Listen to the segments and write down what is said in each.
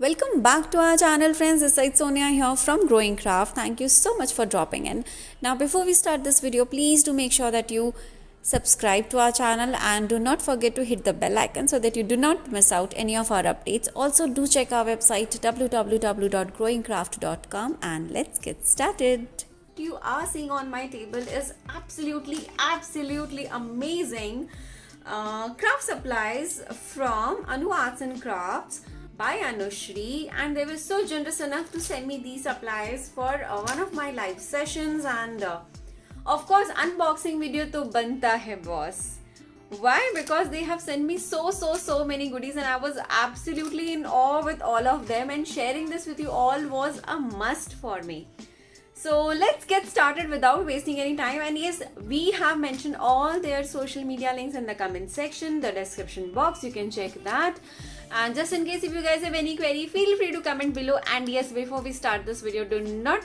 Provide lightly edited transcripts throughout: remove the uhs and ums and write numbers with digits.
Welcome back to our channel, friends. This is Sonia here from Growing Craft. Thank you so much for dropping in. Now, before we start this video, please do make sure that you subscribe to our channel and do not forget to hit the bell icon so that you do not miss out any of our updates. Also, do check our website www.growingcraft.com and let's get started. You are seeing on my table is absolutely amazing craft supplies from Anu Arts and Crafts by Anushri, and they were so generous enough to send me these supplies for one of my live sessions. And of course, unboxing video to banta hai boss. Why? Because they have sent me so many goodies, and I was absolutely in awe with all of them, and sharing this with you all was a must for me. So let's get started without wasting any time. And yes, we have mentioned all their social media links in the comment section, the description box. You can check that. And just in case if you guys have any query, feel free to comment below. And yes, before we start this video, do not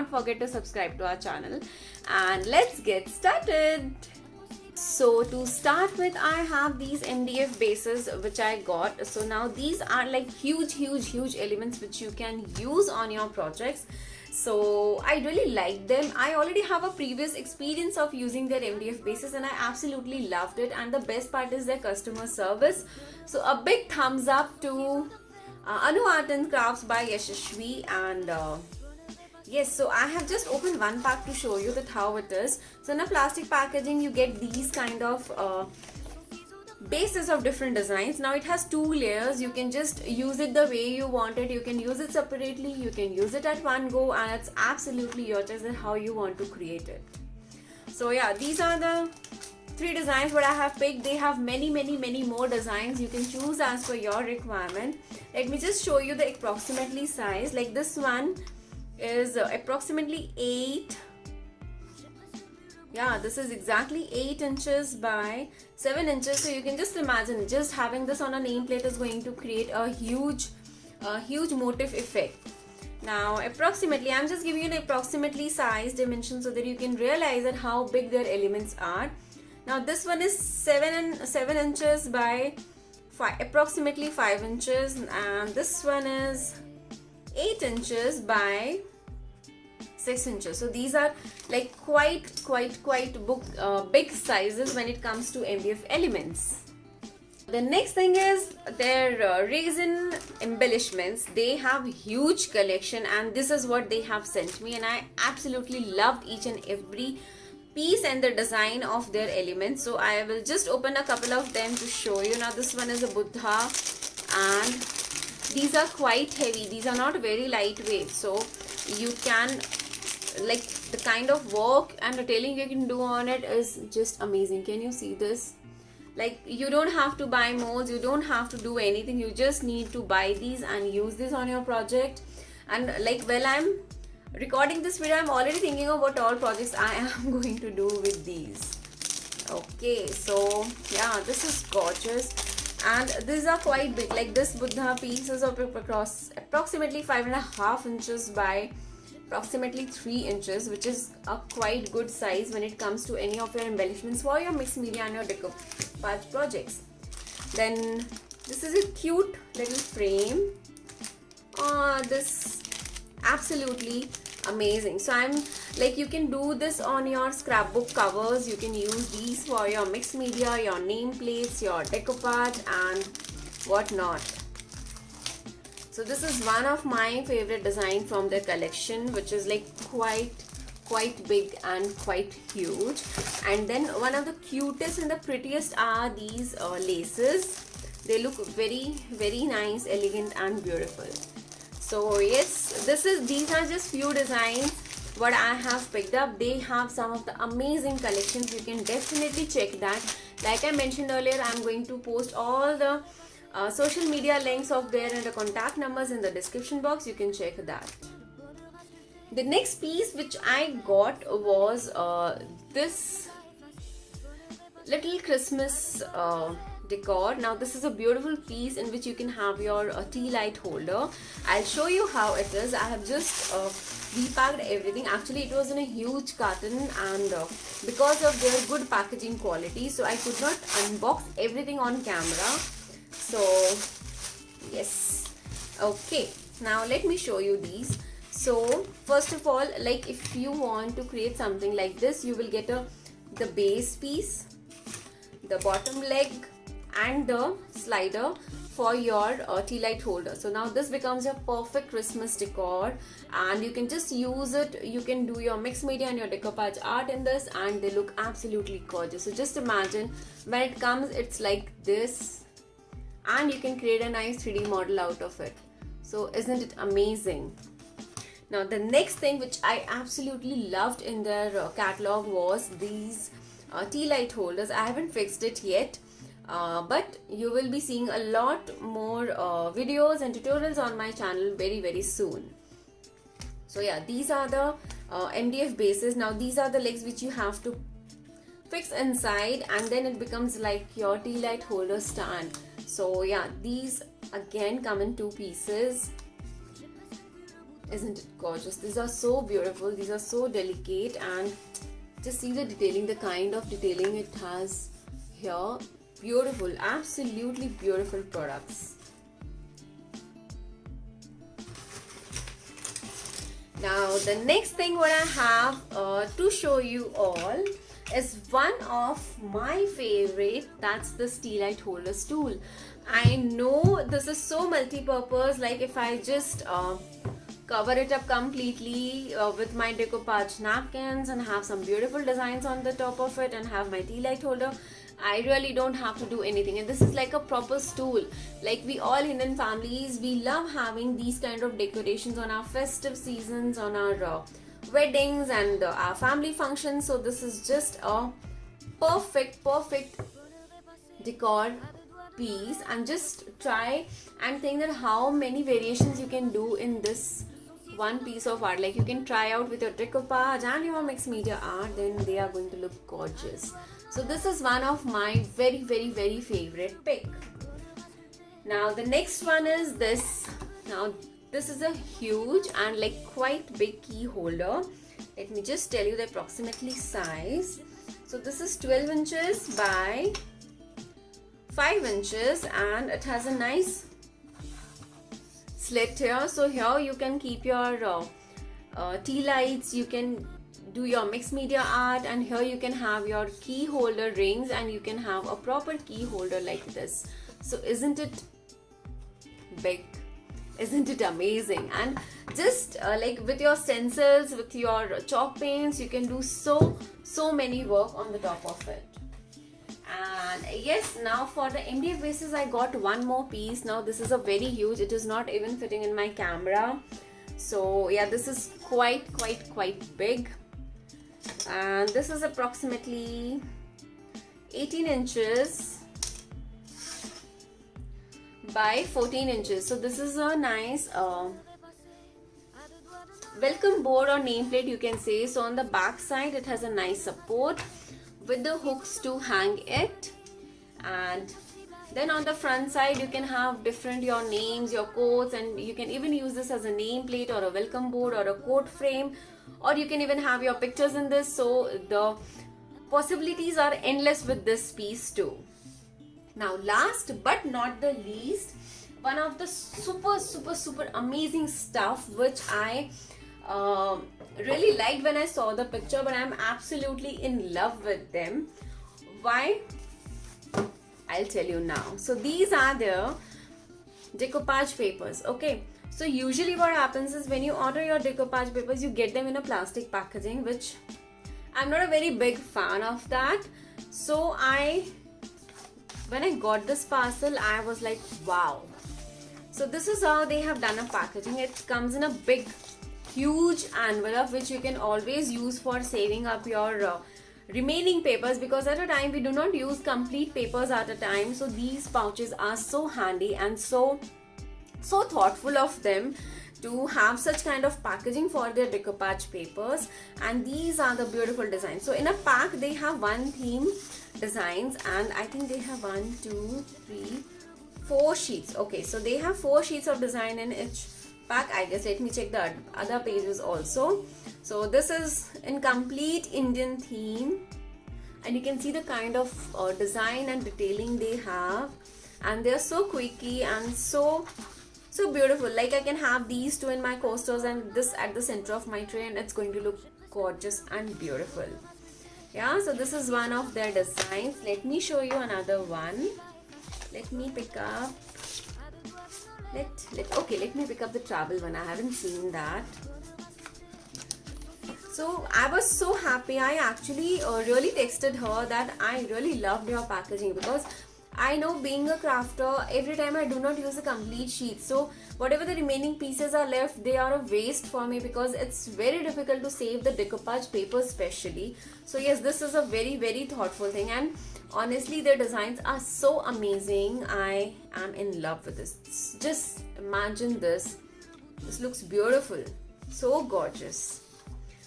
forget to subscribe to our channel. And let's get started. So to start with, I have these MDF bases which I got. So now these are like huge elements which you can use on your projects. So I really like them. I already have a previous experience of using their MDF bases and I absolutely loved it. And the best part is their customer service. So a big thumbs up to Anu Art and Crafts by Yashashvi. And yes, so I have just opened one pack to show you that how it is. So in a plastic packaging, you get these kind of bases of different designs. Now it has two layers. You can just use it the way you want it. You can use it separately, you can use it at one go, and it's absolutely your choice and how you want to create it. So yeah, these are the three designs what I have picked. They have many more designs. You can choose as per your requirement. Let me just show you the approximately size. Like this one is approximately 8. Yeah, this is exactly 8 inches by 7 inches. So you can just imagine just having this on a nameplate is going to create a huge motif effect. Now approximately, I'm just giving you an approximately size dimension so that you can realize that how big their elements are. Now this one is 7 inches by approximately 5 inches, and this one is 8 inches by 6 inches. So these are like quite big sizes when it comes to MDF elements. The next thing is their resin embellishments. They have huge collection, and this is what they have sent me, and I absolutely loved each and every piece and the design of their elements. So I will just open a couple of them to show you. Now this one is a Buddha, and these are quite heavy. These are not very lightweight, so you can, like, the kind of work and detailing you can do on it is just amazing. Can you see this? Like, you don't have to buy molds, you don't have to do anything. You just need to buy these and use this on your project. And like, while I'm recording this video, I'm already thinking of what all projects I am going to do with these. Okay, so yeah, this is gorgeous. And these are quite big. Like this Buddha piece is of approximately 5.5 inches by approximately 3 inches, which is a quite good size when it comes to any of your embellishments for your mixed media and your decoupage projects. Then this is a cute little frame. This absolutely amazing. So I'm like, you can do this on your scrapbook covers. You can use these for your mixed media, your nameplates, your decoupage and whatnot. So this is one of my favorite design from their collection, which is like quite big and quite huge. And then one of the cutest and the prettiest are these laces. They look very nice, elegant and beautiful. So yes, these are just few designs what I have picked up. They have some of the amazing collections. You can definitely check that. Like I mentioned earlier, I'm going to post all the social media links of there and the contact numbers in the description box. You can check that. The next piece which I got was this little Christmas decor. Now this is a beautiful piece in which you can have your tea light holder. I'll show you how it is. I have just repacked everything. Actually, it was in a huge carton, and because of their good packaging quality, so I could not unbox everything on camera. So yes, Okay, now let me show you these. So first of all, like if you want to create something like this, you will get the base piece, the bottom leg, and the slider for your tea light holder. So now this becomes your perfect Christmas decor, and you can just use it. You can do your mixed media and your decoupage art in this, and they look absolutely gorgeous. So just imagine when it comes, it's like this, and you can create a nice 3D model out of it. So isn't it amazing? Now the next thing which I absolutely loved in their catalog was these tea light holders. I haven't fixed it yet, but you will be seeing a lot more videos and tutorials on my channel very soon. So yeah, these are the MDF bases. Now these are the legs which you have to fix inside, and then it becomes like your tea light holder stand. So yeah, these again come in 2 pieces. Isn't it gorgeous? These are so beautiful, these are so delicate, and just see the detailing, the kind of detailing it has here. Beautiful, absolutely beautiful products. Now the next thing what I have to show you all is one of my favorite, that's the tea light holder stool. I know this is so multi-purpose, like if I just cover it up completely with my decoupage napkins and have some beautiful designs on the top of it and have my tea light holder, I really don't have to do anything. And this is like a proper stool. Like we all Indian families, we love having these kind of decorations on our festive seasons, on our weddings and our family functions. So this is just a perfect decor piece, and just try and think that how many variations you can do in this one piece of art. Like you can try out with your decoupage and your mixed media art, then they are going to look gorgeous. So this is one of my very favorite pick. Now the next one is this. Now this is a huge and like quite big key holder. Let me just tell you the approximately size. So this is 12 inches by 5 inches, and it has a nice slit here. So here you can keep your tea lights, you can do your mixed media art, and here you can have your key holder rings, and you can have a proper key holder like this. So isn't it big? Isn't it amazing? And just like with your stencils, with your chalk paints, you can do so many work on the top of it. And yes, now for the MDF bases I got one more piece. Now this is a very huge, it is not even fitting in my camera. So yeah, this is quite big, and this is approximately 18 inches by 14 inches. So this is a nice welcome board or nameplate, you can say. So on the back side it has a nice support with the hooks to hang it, and then on the front side you can have different your names, your quotes, and you can even use this as a nameplate or a welcome board or a quote frame, or you can even have your pictures in this. So the possibilities are endless with this piece too. Now last but not the least, one of the super amazing stuff which I really liked when I saw the picture, but I'm absolutely in love with them. Why? I'll tell you now. So these are the decoupage papers. Okay, so usually what happens is when you order your decoupage papers, you get them in a plastic packaging, which I'm not a very big fan of that. So when I got this parcel, I was like, wow. So this is how they have done a packaging. It comes in a big huge envelope, which you can always use for saving up your remaining papers, because at a time we do not use complete papers at a time. So these pouches are so handy and so thoughtful of them to have such kind of packaging for their decoupage papers. And these are the beautiful designs. So in a pack they have one theme designs, and I think they have 1, 2, 3, 4 sheets. Okay, so they have 4 sheets of design in each pack, I guess. Let me check the other pages also. So this is in complete Indian theme, and you can see the kind of design and detailing they have, and they are so quirky and so So beautiful. Like I can have these two in my coasters and this at the center of my tray, and it's going to look gorgeous and beautiful. Yeah, so this is one of their designs. Let me show you another one. Let me pick up let me pick up the travel one. I haven't seen that. So I was so happy. I actually really texted her that I really loved your packaging, because I know, being a crafter, every time I do not use a complete sheet. So whatever the remaining pieces are left, they are a waste for me, because it's very difficult to save the decoupage paper especially. So yes, this is a very, very thoughtful thing, and honestly their designs are so amazing. I am in love with this. Just imagine this. This looks beautiful. So gorgeous.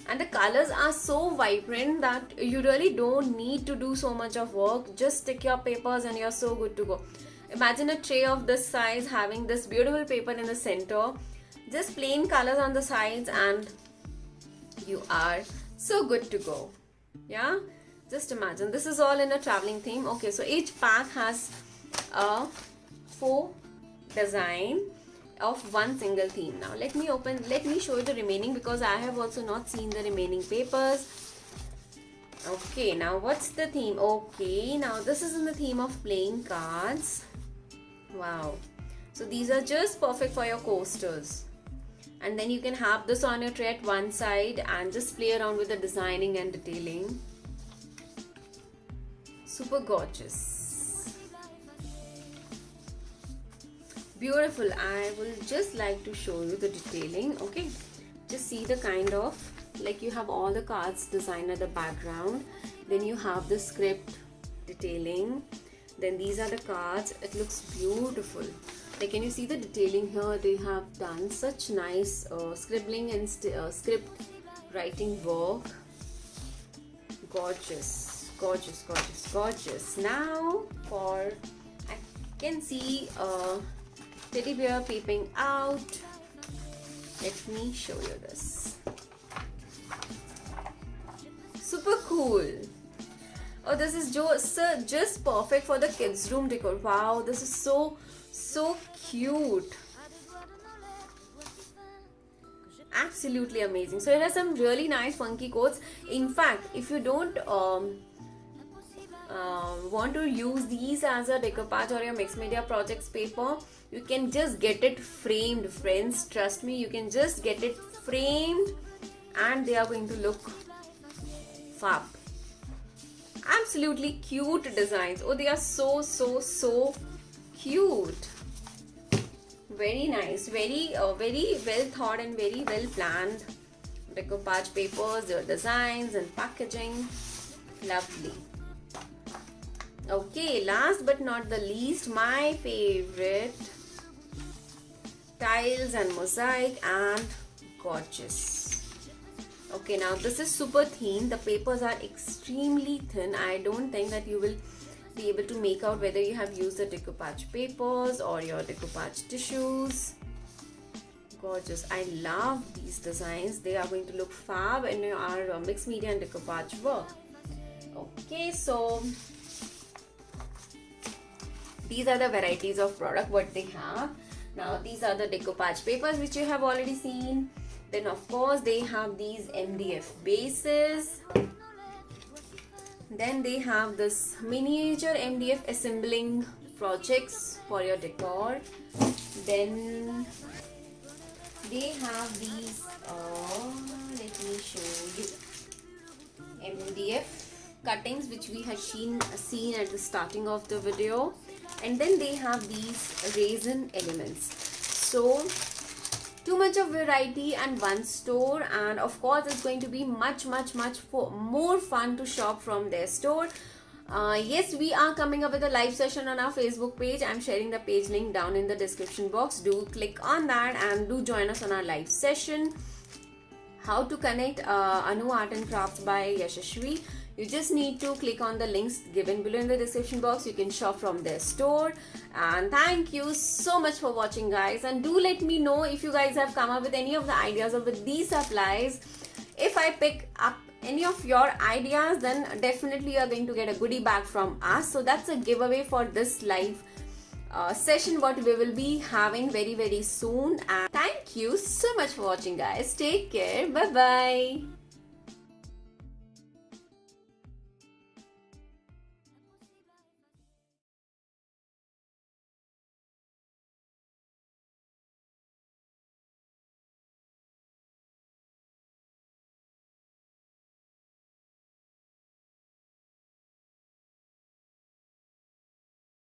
And the colors are so vibrant that you really don't need to do so much of work. Just stick your papers and you're so good to go. Imagine a tray of this size having this beautiful paper in the center, just plain colors on the sides, and you are so good to go. Yeah, just imagine. This is all in a traveling theme. Okay, so each pack has a 4 design of one single theme. Now let me show you the remaining, because I have also not seen the remaining papers. Okay, now what's the theme? Okay, now this is in the theme of playing cards. Wow, so these are just perfect for your coasters, and then you can have this on your tray at one side and just play around with the designing and detailing. Super gorgeous. Beautiful. I will just like to show you the detailing. Okay, just see the kind of, like, you have all the cards designed at the background, then you have the script detailing, then these are the cards. It looks beautiful. Like, can you see the detailing here? They have done such nice scribbling and script writing work. Gorgeous, gorgeous, gorgeous, gorgeous. Now I can see teddy bear peeping out. Let me show you this. Super cool. Oh, this is just perfect for the kids' room decor. Wow, this is so cute. Absolutely amazing. So it has some really nice funky quotes. In fact, if you don't want to use these as a decoupage or your mixed media projects paper, you can just get it framed, friends. Trust me, you can just get it framed and they are going to look fab. Absolutely cute designs. Oh, they are so cute. Very nice, very well thought and very well planned decoupage papers, their designs and packaging. Lovely. Okay, last but not the least, my favorite, tiles and mosaic, and gorgeous. Okay, now this is super thin. The papers are extremely thin. I don't think that you will be able to make out whether you have used the decoupage papers or your decoupage tissues. Gorgeous. I love these designs. They are going to look fab in your mixed media and decoupage work. Okay, so these are the varieties of product what they have. Now these are the decoupage papers which you have already seen. Then of course they have these MDF bases. Then they have this miniature MDF assembling projects for your decor. Then they have these, let me show you, MDF cuttings which we had seen at the starting of the video. And then they have these resin elements. So too much of variety and one store, and of course it's going to be much more fun to shop from their store. Yes, we are coming up with a live session on our Facebook page. I'm sharing the page link down in the description box. Do click on that and do join us on our live session. How to connect Anu Art and Crafts by Yashashvi. You just need to click on the links given below in the description box. You can shop from their store. And thank you so much for watching, guys. And do let me know if you guys have come up with any of the ideas of these supplies. If I pick up any of your ideas, then definitely you are going to get a goodie bag from us. So that's a giveaway for this live session what we will be having very soon. And thank you so much for watching, guys. Take care. Bye bye.